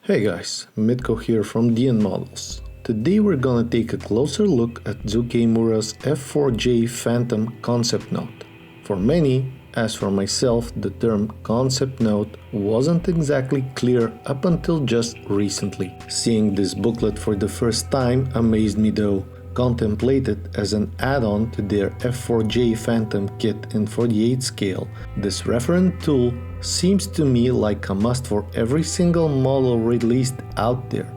Hey guys, Mitko here from DNModels. Today we're gonna take a closer look at Zoukei-Mura's F-4 J Phantom concept note. For many, as for myself, the term concept note wasn't exactly clear up until just recently. Seeing this booklet for the first time amazed me though. Contemplated as an add-on to their F-4 J Phantom kit in 48 scale, this reference tool seems to me like a must for every single model released out there.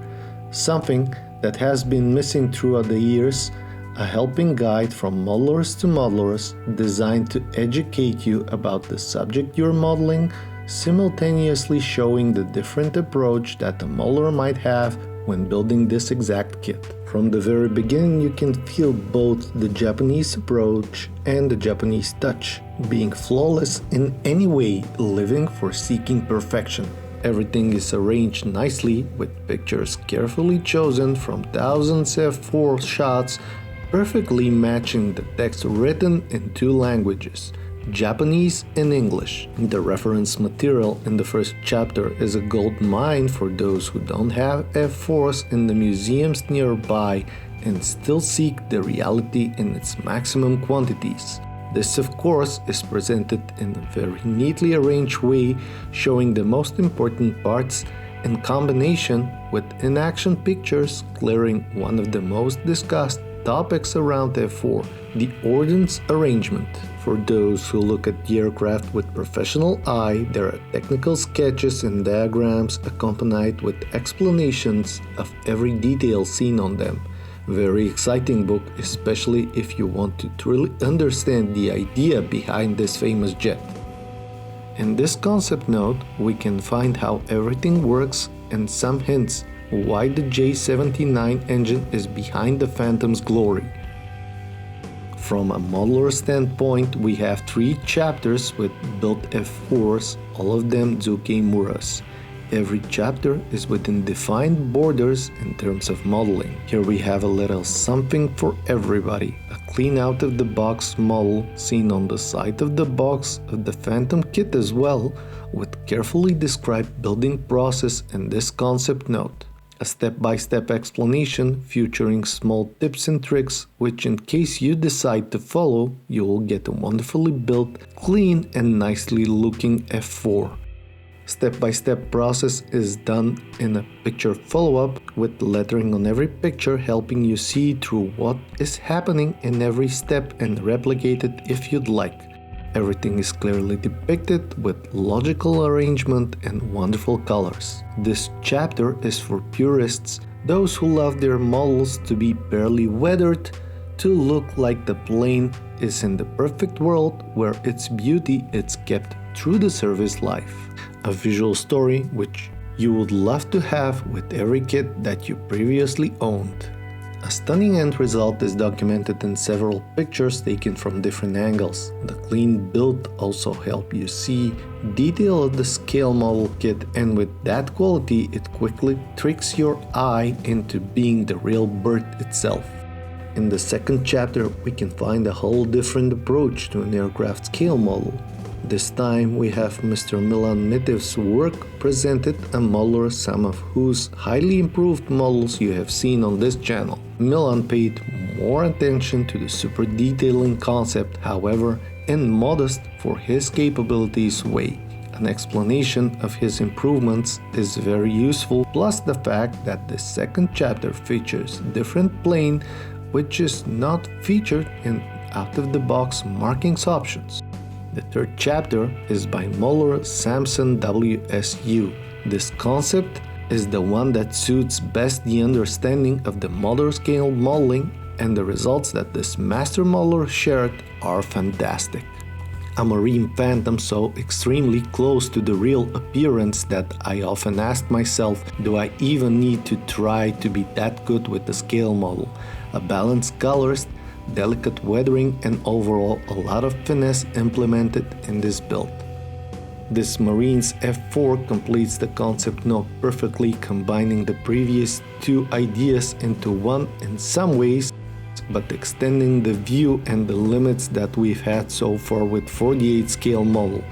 Something that has been missing throughout the years, a helping guide from modelers to modelers designed to educate you about the subject you're modeling, simultaneously showing the different approach that a modeler might have when building this exact kit. From the very beginning you can feel both the Japanese approach and the Japanese touch, being flawless in any way, living for seeking perfection. Everything is arranged nicely with pictures carefully chosen from thousands of F4 shots, perfectly matching the text written in two languages, Japanese and English. The reference material in the first chapter is a gold mine for those who don't have F4s in the museums nearby and still seek the reality in its maximum quantities. This of course is presented in a very neatly arranged way, showing the most important parts in combination with in-action pictures clearing one of the most discussed topics around F4, the ordnance arrangement. For those who look at the aircraft with professional eye, there are technical sketches and diagrams accompanied with explanations of every detail seen on them. Very exciting book, especially if you want to truly understand the idea behind this famous jet. In this concept note, we can find how everything works and some hints why the J79 engine is behind the Phantom's glory. From a modeler standpoint, we have 3 chapters with built F4s, all of them Zoukei-Muras. Every chapter is within defined borders in terms of modeling. Here we have a little something for everybody, a clean out of the box model seen on the side of the box of the Phantom kit as well, with carefully described building process in this concept note. A step-by-step explanation featuring small tips and tricks which, in case you decide to follow, you will get a wonderfully built, clean and nicely looking F4. Step-by-step process is done in a picture follow-up with lettering on every picture, helping you see through what is happening in every step and replicate it if you'd like. Everything is clearly depicted with logical arrangement and wonderful colors. This chapter is for purists, those who love their models to be barely weathered, to look like the plane is in the perfect world where its beauty is kept through the service life. A visual story which you would love to have with every kit that you previously owned. A stunning end result is documented in several pictures taken from different angles. The clean build also helps you see detail of the scale model kit, and with that quality it quickly tricks your eye into being the real bird itself. In the second chapter we can find a whole different approach to an aircraft scale model. This time we have Mr. Milan Mitiv's work presented, a modeler some of whose highly improved models you have seen on this channel. Milan paid more attention to the super detailing concept, however, in modest for his capabilities way. An explanation of his improvements is very useful, plus the fact that the second chapter features different plane which is not featured in out-of-the-box markings options. The third chapter is by modeler Samson WSU. This concept is the one that suits best the understanding of the modeler scale modeling, and the results that this master modeler shared are fantastic. A marine Phantom so extremely close to the real appearance that I often ask myself, do I even need to try to be that good with the scale model? A balanced colors, delicate weathering and overall a lot of finesse implemented in this build. This Marine's F4 completes the concept note perfectly, combining the previous 2 ideas into one in some ways, but extending the view and the limits that we've had so far with 48 scale model.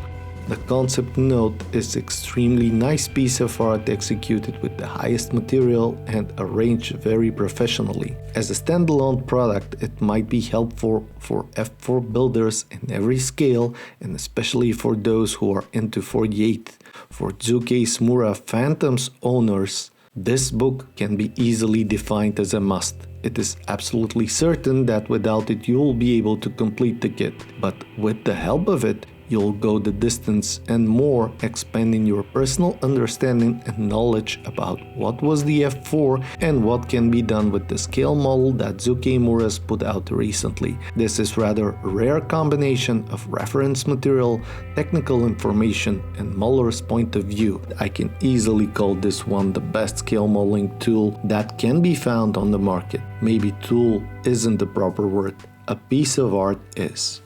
The concept note is extremely nice piece of art executed with the highest material and arranged very professionally. As a standalone product, it might be helpful for F4 builders in every scale, and especially for those who are into 48. For Zoukei-Mura Phantoms owners, this book can be easily defined as a must. It is absolutely certain that without it you will be able to complete the kit, but with the help of it, you'll go the distance and more, expanding your personal understanding and knowledge about what was the F4 and what can be done with the scale model that Zoukei-Mura's put out recently. This is rather a rare combination of reference material, technical information, and modeler's point of view. I can easily call this one the best scale modeling tool that can be found on the market. Maybe tool isn't the proper word. A piece of art is.